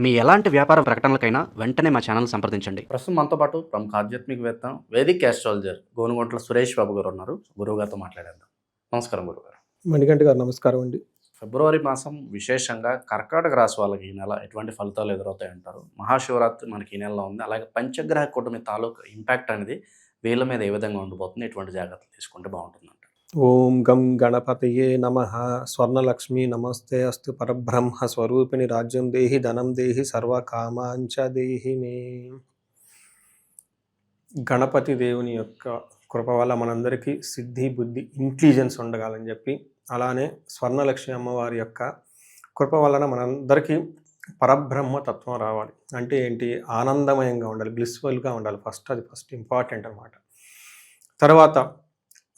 మీ ఎలాంటి వ్యాపార ప్రకటనలకైనా వెంటనే మా ఛానల్ సంప్రదించండి. ప్రస్తుతం మనతో పాటు ప్రముఖ ఆధ్యాత్మికవేత్త, వేదిక్ ఆస్ట్రాలజర్ గోనుగొంట్ల సురేష్ బాబు గారు ఉన్నారు. గురువు గారితో మాట్లాడేద్దాం. నమస్కారం గురుగారు. మణికంఠ గారు నమస్కారం అండి. ఫిబ్రవరి మాసం విశేషంగా కర్కాటక రాశి వాళ్ళకి ఈ నెల ఎటువంటి ఫలితాలు ఎదురవుతాయి అంటారు? మహాశివరాత్రి మనకి ఈ నెలలో ఉంది. అలాగే పంచగ్రహ కూటమి తాలూకు ఇంపాక్ట్ అనేది వీళ్ళ మీద ఏ విధంగా ఉండబోతుంది? ఎటువంటి జాగ్రత్తలు తీసుకుంటే బాగుంటుందంట? ఓం గం గణపతయే నమః. స్వర్ణలక్ష్మి నమస్తే అస్తు. పరబ్రహ్మ స్వరూపిణి రాజ్యం దేహి ధనం దేహి సర్వకామాంచ దేహి మే. గణపతి దేవుని యొక్క కృప వల్ల మనందరికీ సిద్ధి బుద్ధి ఇంటెలిజెన్స్ ఉండగాలని చెప్పి, అలానే స్వర్ణలక్ష్మి అమ్మవారి యొక్క కృప వలన మనందరికీ పరబ్రహ్మ తత్వం రావాలి. అంటే ఏంటి? ఆనందమయంగా ఉండాలి, బ్లిస్ఫుల్గా ఉండాలి. ఫస్ట్ ఇంపార్టెంట్ అనమాట. తర్వాత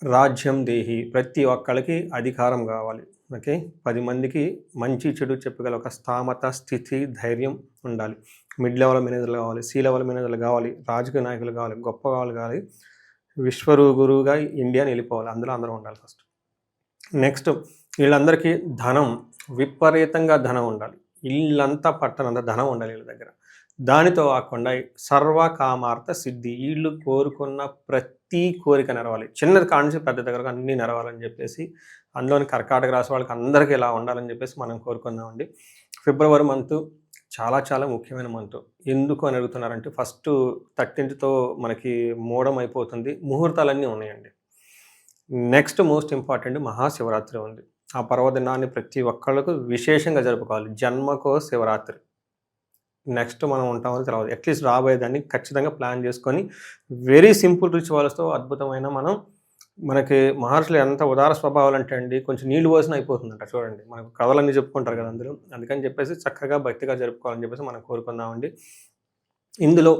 రాజ్యం దేహి, ప్రతి ఒక్కరికి అధికారం కావాలి. ఓకే, 10 మందికి మంచి చెడు చెప్పగల ఒక స్థామత, స్థితి, ధైర్యం ఉండాలి. మిడ్ లెవెల్ మేనేజర్లు కావాలి, సి లెవెల్ మేనేజర్లు కావాలి, రాజకీయ నాయకులు కావాలి, గొప్ప వాళ్ళు కావాలి, విశ్వగురువుగా ఇండియాని వెళ్ళిపోవాలి. అందరూ ఉండాలి ఫస్ట్. నెక్స్ట్, వీళ్ళందరికీ ధనం, విపరీతంగా ధనం ఉండాలి. ఇల్లంతా పట్టనంత ధనం ఉండాలి వీళ్ళ దగ్గర. దానితో కాకుండా సర్వకామార్థ సిద్ధి, వీళ్ళు కోరుకున్న ప్రతి కోరిక నెరవాలి. చిన్నది కానించి పెద్ద దగ్గరకు అన్నీ నెరవాలని చెప్పేసి, అందులోని కర్కాటక రాశి వాళ్ళకి అందరికీ ఇలా ఉండాలని చెప్పేసి మనం కోరుకుందామండి. ఫిబ్రవరి మంత్ చాలా చాలా ముఖ్యమైన మంత్. ఎందుకు అని అడుగుతున్నారంటే, ఫస్ట్ 13తో మనకి మూఢం అయిపోతుంది, ముహూర్తాలన్నీ ఉన్నాయండి. నెక్స్ట్ మోస్ట్ ఇంపార్టెంట్ మహాశివరాత్రి ఉంది. ఆ పర్వదినాన్ని ప్రతి ఒక్కళ్ళకు విశేషంగా జరుపుకోవాలి. జన్మకో శివరాత్రి. నెక్స్ట్ మనం ఉంటామని తర్వాత అట్లీస్ట్ రాబోయేదాన్ని ఖచ్చితంగా ప్లాన్ చేసుకొని వెరీ సింపుల్ రిచువల్స్తో అద్భుతమైన మనకి మహర్షులు ఎంత ఉదార స్వభావాలు అంటే అండి, కొంచెం నీళ్లు పోసిన అయిపోతుందంట. చూడండి, మనకు కథలన్నీ చెప్పుకుంటారు కదా అందరూ. అందుకని చెప్పేసి చక్కగా భక్తిగా జరుపుకోవాలని చెప్పేసి మనం కోరుకుందామండి. ఇందులో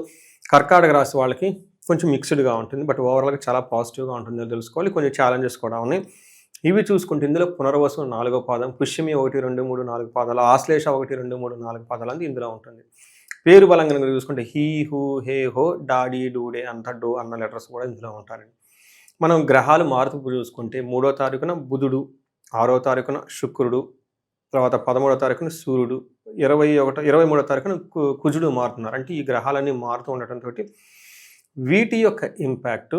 కర్కాటక రాశి వాళ్ళకి కొంచెం మిక్స్డ్గా ఉంటుంది, బట్ ఓవరాల్గా చాలా పాజిటివ్గా ఉంటుందో తెలుసుకోవాలి. కొంచెం ఛాలెంజెస్ కూడా ఉన్నాయి. ఇవి చూసుకుంటే ఇందులో పునర్వసు 4వ పాదం, పుష్యమి 1, 2, 3, 4 పాదాలు, ఆశ్లేష 1, 2, 3, 4 పాదాలు అనేది ఇందులో ఉంటుంది. పేరు బలంగా కనుక చూసుకుంటే హీ, హూ, హే, హో, డాడీ, డూడే, అంత, డో అన్న లెటర్స్ కూడా ఇందులో ఉంటారండి. మనం గ్రహాలు మారుతూ చూసుకుంటే 3వ తారీఖున బుధుడు, 6వ తారీఖున శుక్రుడు, తర్వాత 13వ తారీఖున సూర్యుడు, 23వ తారీఖున కుజుడు మారుతున్నారు. అంటే ఈ గ్రహాలన్నీ మారుతూ ఉండటంతో వీటి యొక్క ఇంపాక్ట్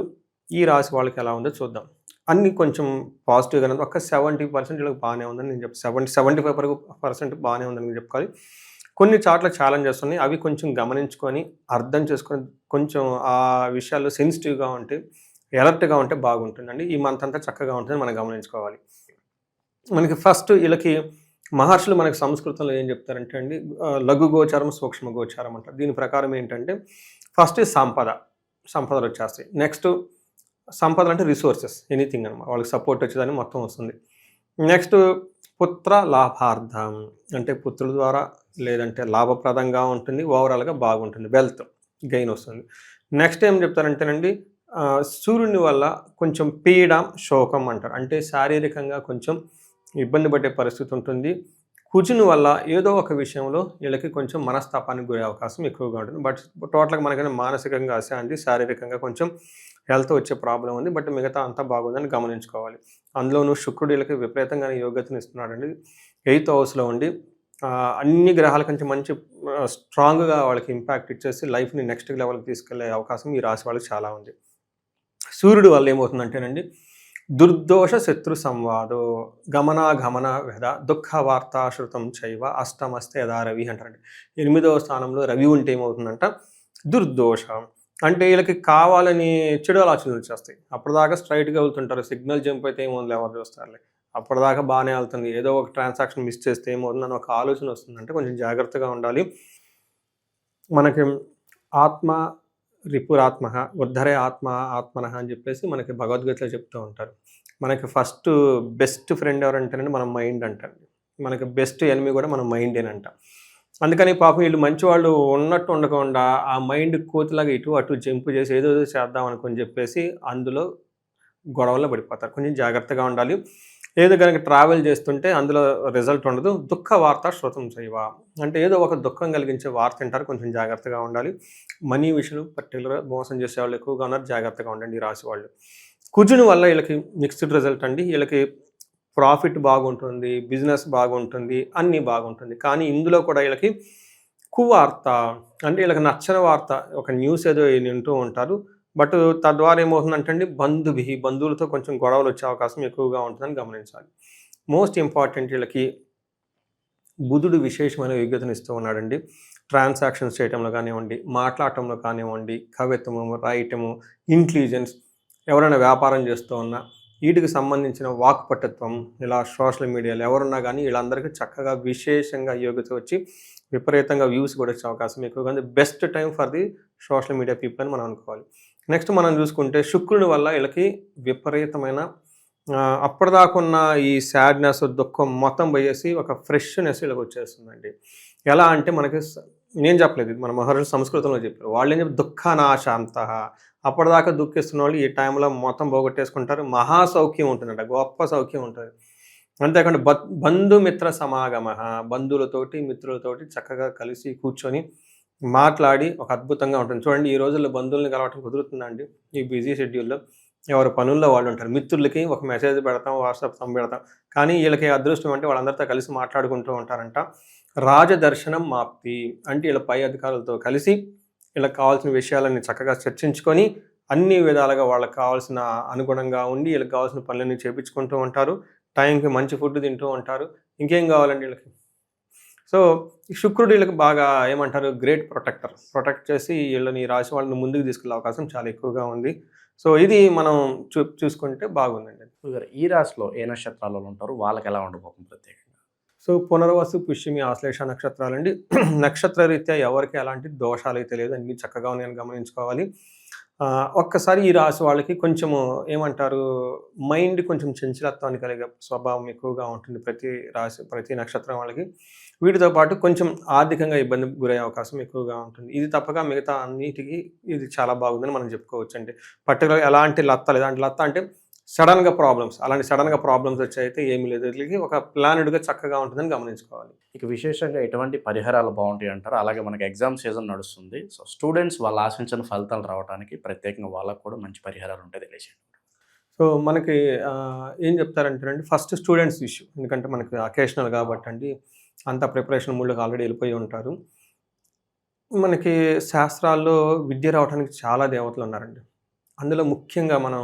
ఈ రాశి వాళ్ళకి ఎలా ఉందో చూద్దాం. అన్నీ కొంచెం పాజిటివ్గానే ఉంది. ఒక 70% వీళ్ళకి బాగానే ఉందని నేను చెప్తాను. 75% బాగానే ఉందని నేను చెప్పుకోవాలి. కొన్ని చోట్ల ఛాలెంజెస్ ఉన్నాయి. అవి కొంచెం గమనించుకొని అర్థం చేసుకొని కొంచెం ఆ విషయాల్లో సెన్సిటివ్గా ఉంటే, ఎలర్ట్గా ఉంటే బాగుంటుందండి. ఈ మంత్ అంతా చక్కగా ఉంటుందని మనం గమనించుకోవాలి. మనకి ఫస్ట్ వీళ్ళకి మహర్షులు మనకి సంస్కృతంలో ఏం చెప్తారంటే అండి, లఘు గోచారం, సూక్ష్మ గోచారం అంటారు. దీని ప్రకారం ఏంటంటే ఫస్ట్ సంపదలు వచ్చేస్తాయి. నెక్స్ట్ సంపదలు అంటే రిసోర్సెస్, ఎనీథింగ్ అనమాట, వాళ్ళకి సపోర్ట్ వచ్చేదాన్ని మొత్తం వస్తుంది. నెక్స్ట్ పుత్ర లాభార్థం, అంటే పుత్రుల ద్వారా లేదంటే లాభప్రదంగా ఉంటుంది, ఓవరాల్గా బాగుంటుంది, వెల్త్ గెయిన్ వస్తుంది. నెక్స్ట్ ఏం చెప్తారంటేనండి, సూర్యుని వల్ల కొంచెం పీడ, శోకం అంటారు. అంటే శారీరకంగా కొంచెం ఇబ్బంది పడే పరిస్థితి ఉంటుంది. కుజుని వల్ల ఏదో ఒక విషయంలో వీళ్ళకి కొంచెం మనస్తాపానికి గురే అవకాశం ఎక్కువగా ఉంటుంది. బట్ టోటల్గా మనకైనా మానసికంగా అశాంతి, శారీరకంగా కొంచెం హెల్త్ వచ్చే ప్రాబ్లం ఉంది. బట్ మిగతా అంతా బాగుందని గమనించుకోవాలి. అందులోనూ శుక్రుడు వీళ్ళకి విపరీతంగా యోగ్యతను ఇస్తున్నాడండి. 8th హౌస్లో ఉండి అన్ని గ్రహాల కంటే మంచి స్ట్రాంగ్గా వాళ్ళకి ఇంపాక్ట్ ఇచ్చేసి లైఫ్ని నెక్స్ట్ లెవెల్కి తీసుకెళ్లే అవకాశం ఈ రాశి వాళ్ళకి చాలా ఉంది. సూర్యుడు వల్ల ఏమవుతుందంటేనండి, దుర్దోష శత్రు సంవాదో గమనాగమన వెద దుఃఖ వార్తాశ్రుతం చైవ అష్టమస్తే యథా రవి అంటారండి. 8వ స్థానంలో రవి ఉంటే ఏమవుతుందంట, దుర్దోషం అంటే వీళ్ళకి కావాలని చెడు ఆలోచనలు వచ్చేస్తాయి. అప్పటిదాకా స్ట్రైట్గా వెళ్తుంటారు, సిగ్నల్ జంప్ అయితే ఏమవుతుంది, ఎవరు చూస్తారులే, అప్పటిదాకా బాగానే వెళ్తుంది, ఏదో ఒక ట్రాన్సాక్షన్ మిస్ చేస్తే ఏమవుతుంది అని ఒక ఆలోచన వస్తుందంటే కొంచెం జాగ్రత్తగా ఉండాలి. మనకి ఆత్మ రిపురాత్మ ఉద్ధరే ఆత్మన అని చెప్పేసి మనకి భగవద్గీతలో చెప్తూ ఉంటారు. మనకి ఫస్ట్ బెస్ట్ ఫ్రెండ్ ఎవరంటేనండి మన మైండ్ అంటారు. మనకి బెస్ట్ ఎనిమీ కూడా మన మైండేనంట. అందుకని పాపం వీళ్ళు మంచి వాళ్ళు ఉన్నట్టు ఉండకుండా ఆ మైండ్ కోతిలాగా ఇటు అటు జంపు చేసి ఏదో చేద్దాం అనుకుని చెప్పేసి అందులో గొడవల్లో పడిపోతారు. కొంచెం జాగ్రత్తగా ఉండాలి. ఏదో కనుక ట్రావెల్ చేస్తుంటే అందులో రిజల్ట్ ఉండదు. దుఃఖ వార్త శ్రోతం చేయవా అంటే ఏదో ఒక దుఃఖం కలిగించే వార్త తింటారు. కొంచెం జాగ్రత్తగా ఉండాలి. మనీ విషయంలో పర్టికులర్గా మోసం చేసే వాళ్ళు ఎక్కువగా ఉన్నారు, జాగ్రత్తగా ఉండండి ఈ రాశి వాళ్ళు. కుజుని వల్ల వీళ్ళకి మిక్స్డ్ రిజల్ట్ అండి. వీళ్ళకి ప్రాఫిట్ బాగుంటుంది, బిజినెస్ బాగుంటుంది, అన్నీ బాగుంటుంది. కానీ ఇందులో కూడా వీళ్ళకి కువార్త అంటే వీళ్ళకి నచ్చని వార్త, ఒక న్యూస్ ఏదో వింటూ ఉంటారు. బట్ తద్వారా ఏమవుతుందంటే అండి, బంధువులతో కొంచెం గొడవలు వచ్చే అవకాశం ఎక్కువగా ఉంటుందని గమనించాలి. మోస్ట్ ఇంపార్టెంట్ వీళ్ళకి బుధుడు విశేషమైన యోగ్యతను ఇస్తూ ఉన్నాడండి. ట్రాన్సాక్షన్స్ చేయటంలో కానివ్వండి, మాట్లాడటంలో కానివ్వండి, కవిత్వము, రాయటము, ఇంటెలిజెన్స్, ఎవరైనా వ్యాపారం చేస్తూ ఉన్నా వీటికి సంబంధించిన వాక్పటత్వం, ఇలా సోషల్ మీడియాలో ఎవరున్నా కానీ వీళ్ళందరికీ చక్కగా విశేషంగా యోగ్యత వచ్చి విపరీతంగా వ్యూస్ కూడా వచ్చే అవకాశం ఎక్కువగా ఉంది. Best time for the social media people అని మనం అనుకోవాలి. నెక్స్ట్ మనం చూసుకుంటే శుక్రుని వల్ల వీళ్ళకి విపరీతమైన అప్పటిదాకున్న ఈ సాడ్నెస్, దుఃఖం మొత్తం పోయేసి ఒక ఫ్రెష్నెస్ వీళ్ళకి వచ్చేస్తుందండి. ఎలా అంటే మనకి నేను చెప్పలేదు, మన మహర్షులు సంస్కృతంలో చెప్పారు. వాళ్ళు ఏం చెప్పారు, దుఃఖానాశాంత. అప్పటిదాకా దుఃఖిస్తున్న వాళ్ళు ఈ టైంలో మొత్తం పోగొట్టేసుకుంటారు. మహాసౌఖ్యం ఉంటుందంట, గొప్ప సౌఖ్యం ఉంటుంది. అంతేకాకుండా బంధుమిత్ర సమాగమ, బంధువులతోటి మిత్రులతోటి చక్కగా కలిసి కూర్చొని మాట్లాడి ఒక అద్భుతంగా ఉంటుంది. చూడండి, ఈ రోజుల్లో బంధువుల్ని కలవటం కుదురుతుందండి ఈ బిజీ షెడ్యూల్లో. ఎవరి పనుల్లో వాళ్ళు ఉంటారు. మిత్రులకి ఒక మెసేజ్ పెడతాం, వాట్సాప్ పెడతాం. కానీ వీళ్ళకి అదృష్టం అంటే వాళ్ళందరితో కలిసి మాట్లాడుకుంటూ ఉంటారంట. రాజదర్శనం మాప్తి అంటే వీళ్ళ పై అధికారులతో కలిసి వీళ్ళకి కావాల్సిన విషయాలన్నీ చక్కగా చర్చించుకొని అన్ని విధాలుగా వాళ్ళకి కావాల్సిన అనుగుణంగా ఉండి వీళ్ళకి కావాల్సిన పనులన్నీ చేపించుకుంటూ ఉంటారు. టైంకి మంచి ఫుడ్ తింటూ ఉంటారు. ఇంకేం కావాలండి వీళ్ళకి. సో శుక్రుడు వీళ్ళకి బాగా ఏమంటారు, గ్రేట్ ప్రొటెక్ట్ చేసి వీళ్ళని రాశి వాళ్ళని ముందుకు తీసుకెళ్ళే అవకాశం చాలా ఎక్కువగా ఉంది. సో ఇది మనం చూసుకుంటే బాగుందండి. ఈ రాశిలో ఏ నక్షత్రాలలో ఉంటారు, వాళ్ళకి ఎలా ఉండబోతుంది ప్రత్యేకంగా? సో పునర్వసు, పుష్యమి, ఆశ్లేష నక్షత్రాలండి. నక్షత్ర రీత్యా ఎవరికి ఎలాంటి దోషాలు అయితే లేదు, అన్నీ చక్కగా ఉన్నాయని గమనించుకోవాలి. ఒక్కసారి ఈ రాశి వాళ్ళకి కొంచెము ఏమంటారు, మైండ్ కొంచెం చంచలత్వాన్ని కలిగే స్వభావం ఎక్కువగా ఉంటుంది ప్రతి నక్షత్రం వాళ్ళకి. వీటితో పాటు కొంచెం ఆర్థికంగా ఇబ్బంది గురయ్యే అవకాశం ఎక్కువగా ఉంటుంది. ఇది తప్పగా మిగతా అన్నిటికీ ఇది చాలా బాగుందని మనం చెప్పుకోవచ్చు అండి. పర్టికులర్గా ఎలాంటి లత్త అంటే సడన్గా ప్రాబ్లమ్స్ వచ్చాయితే ఏమీ లేదు. వీళ్ళకి ఒక ప్లానెడ్గా చక్కగా ఉంటుందని గమనించుకోవాలి. ఇక విశేషంగా ఎటువంటి పరిహారాలు బాగుంటాయి అంటారు? అలాగే మనకి ఎగ్జామ్ సీజన్ నడుస్తుంది. సో స్టూడెంట్స్ వాళ్ళు ఆశించిన ఫలితాలు రావడానికి ప్రత్యేకంగా వాళ్ళకు కూడా మంచి పరిహారాలు ఉంటాయి, తెలియజేయండి. సో మనకి ఏం చెప్తారంటేనండి, ఫస్ట్ స్టూడెంట్స్ ఇష్యూ. ఎందుకంటే మనకి అకేషనల్ కాబట్టి అండి, అంత ప్రిపరేషన్ మూడ్లోకి ఆల్రెడీ వెళ్ళిపోయి ఉంటారు. మనకి శాస్త్రాల్లో విద్య రావడానికి చాలా దేవతలు ఉన్నారండి. అందులో ముఖ్యంగా మనం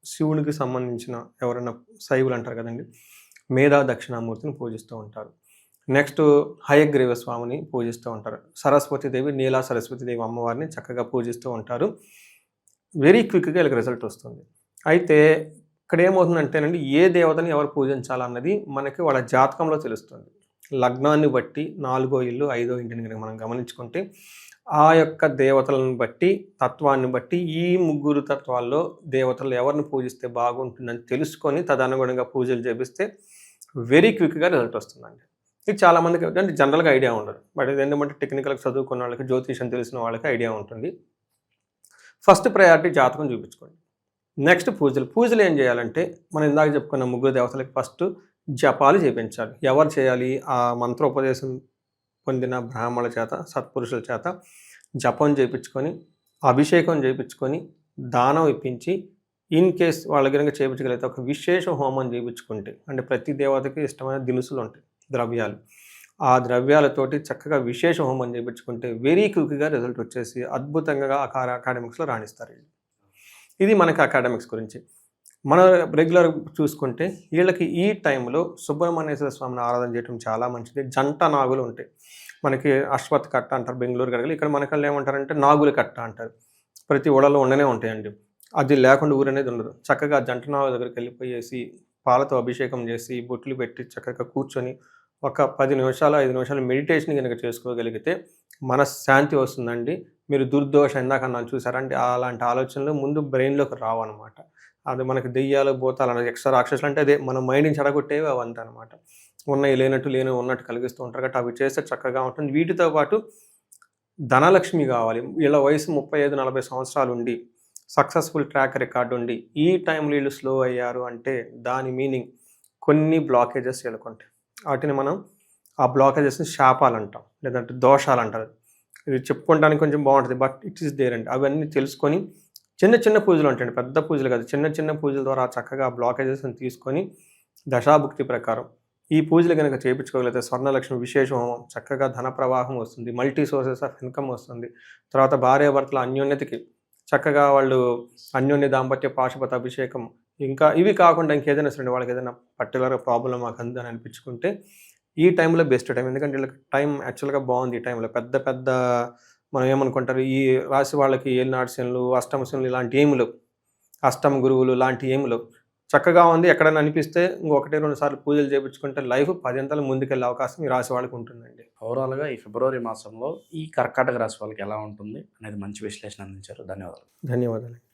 శివునికి సంబంధించిన ఎవరైనా శైవులు అంటారు కదండి, మేధా దక్షిణామూర్తిని పూజిస్తూ ఉంటారు. నెక్స్ట్ హయగ్రీవ స్వామిని పూజిస్తూ ఉంటారు. సరస్వతీదేవి, నీలా సరస్వతీదేవి అమ్మవారిని చక్కగా పూజిస్తూ ఉంటారు. వెరీ క్విక్గా వీళ్ళకి రిజల్ట్ వస్తుంది. అయితే ఇక్కడ ఏమవుతుందంటేనండి, ఏ దేవతని ఎవరు పూజించాలన్నది మనకి వాళ్ళ జాతకంలో తెలుస్తుంది. లగ్నాన్ని బట్టి 4వ ఇల్లు 5వ ఇంటిని కనుక మనం గమనించుకుంటే ఆ యొక్క దేవతలను బట్టి, తత్వాన్ని బట్టి ఈ 3 తత్వాల్లో దేవతలు ఎవరిని పూజిస్తే బాగుంటుందని తెలుసుకొని తదనుగుణంగా పూజలు చేపిస్తే వెరీ క్విక్గా రిజల్ట్ వస్తుందండి. ఇది చాలామందికి అంటే జనరల్గా ఐడియా ఉండదు. బట్ ఇది ఎందుకంటే టెక్నికల్గా చదువుకున్న వాళ్ళకి, జ్యోతిషం తెలిసిన వాళ్ళకి ఐడియా ఉంటుంది. ఫస్ట్ ప్రయారిటీ జాతకం చూపించుకోండి. నెక్స్ట్ పూజలు ఏం చేయాలంటే, మనం ఇందాక చెప్పుకున్న 3 దేవతలకి ఫస్ట్ జపాలు చేయించాలి. ఎవరు చేయాలి? ఆ మంత్రోపదేశం పొందిన బ్రాహ్మణుల చేత, సత్పురుషుల చేత జపం చేయించుకొని, అభిషేకం చేయించుకొని, దానం ఇప్పించి, ఇన్ కేస్ వాళ్ళ కనుక చేయించగలిగితే ఒక విశేష హోమం చేయించుకుంటే, అంటే ప్రతి దేవతకి ఇష్టమైన దినుసులు ఉంటాయి, ద్రవ్యాలు. ఆ ద్రవ్యాలతోటి చక్కగా విశేష హోమం చేయించుకుంటే వెరీ క్విక్గా రిజల్ట్ వచ్చేసి అద్భుతంగా అకాడమిక్స్లో రాణిస్తారు. ఇది మనకి అకాడమిక్స్ గురించి. మనం రెగ్యులర్ చూసుకుంటే వీళ్ళకి ఈ టైంలో సుబ్రహ్మణ్యేశ్వర స్వామిని ఆరాధన చేయడం చాలా మంచిది. జంట నాగులు ఉంటాయి. మనకి అశ్వత్ కట్ట అంటారు బెంగళూరు గడగలు. ఇక్కడ మనకల్లా ఏమంటారంటే నాగుల కట్ట అంటారు. ప్రతి ఊళ్ళలో ఉండనే ఉంటాయండి. అది లేకుండా ఊరు అనేది ఉండదు. చక్కగా జంట నాగుల దగ్గరికి వెళ్ళిపోయేసి పాలతో అభిషేకం చేసి బొట్లు పెట్టి చక్కగా కూర్చొని ఒక 10 నిమిషాలు 5 నిమిషాలు మెడిటేషన్ కనుక చేసుకోగలిగితే మనశ్శాంతి వస్తుందండి. మీరు దుర్దోషం ఇందాక నన్ను చూసారంటే అలాంటి ఆలోచనలు ముందు బ్రెయిన్లోకి రావు అనమాట. అది మనకి దెయ్యాలు, భూతాలు అనేది ఎక్స్ట్రా రాక్షసులు అంటే అదే మన మైండ్ని చెడగొట్టేవి అవంతా అనమాట. ఉన్నాయి లేనట్టు ఉన్నట్టు కలిగిస్తూ ఉంటారు కాబట్టి అవి చేస్తే చక్కగా ఉంటుంది. వీటితో పాటు ధనలక్ష్మి కావాలి. వీళ్ళ వయసు 35-40 సంవత్సరాలు ఉండి సక్సెస్ఫుల్ ట్రాక్ రికార్డు ఉండి ఈ టైంలో వీళ్ళు స్లో అయ్యారు అంటే దాని మీనింగ్ కొన్ని బ్లాకేజెస్ వీళ్ళకుంటాయి. వాటిని మనం ఆ బ్లాకేజెస్ని శాపాలు అంటాం, లేదంటే దోషాలు అంటారు. ఇది చెప్పుకోవడానికి కొంచెం బాగుంటుంది, బట్ ఇట్ ఈస్ దేర్ అండి. అవన్నీ తెలుసుకొని చిన్న పూజలు ఉంటాయండి, పెద్ద పూజలు కాదు, చిన్న పూజల ద్వారా చక్కగా బ్లాకేజెస్ని తీసుకొని దశాభుక్తి ప్రకారం ఈ పూజలు కనుక చేయించుకోగలిగితే స్వర్ణలక్ష్మి విశేష హోమం, చక్కగా ధన ప్రవాహం వస్తుంది, మల్టీ సోర్సెస్ ఆఫ్ ఇన్కమ్ వస్తుంది. తర్వాత భార్యాభర్తల అన్యోన్యతకి చక్కగా వాళ్ళు అన్యోన్య దాంపత్య పాశుపత అభిషేకం, ఇంకా ఇవి కాకుండా ఇంకేదైనా సరే వాళ్ళకి ఏదైనా పర్టికులర్ ప్రాబ్లం మాకు అందని అనిపించుకుంటే ఈ టైంలో బెస్ట్ టైం. ఎందుకంటే వీళ్ళకి టైం యాక్చువల్గా బాగుంది. ఈ టైంలో పెద్ద పెద్ద మనం ఏమనుకుంటారు, ఈ రాశి వాళ్ళకి ఏలినాటి శనులు, అష్టమ శనులు ఇలాంటి ఏమి లేవు, అష్టమ గురువులు లాంటి ఏమి లేవు. చక్కగా ఉంది. ఎక్కడైనా అనిపిస్తే ఇంకొకటి 2 సార్లు పూజలు చేయించుకుంటే లైఫ్ 10 అంతలు ముందుకెళ్ళే అవకాశం ఈ రాశి వాళ్ళకి ఉంటుందండి. ఓవరాల్గా ఈ ఫిబ్రవరి మాసంలో ఈ కర్కాటక రాశి వాళ్ళకి ఎలా ఉంటుంది అనేది మంచి విశ్లేషణ అందించారు. ధన్యవాదాలు. ధన్యవాదాలు.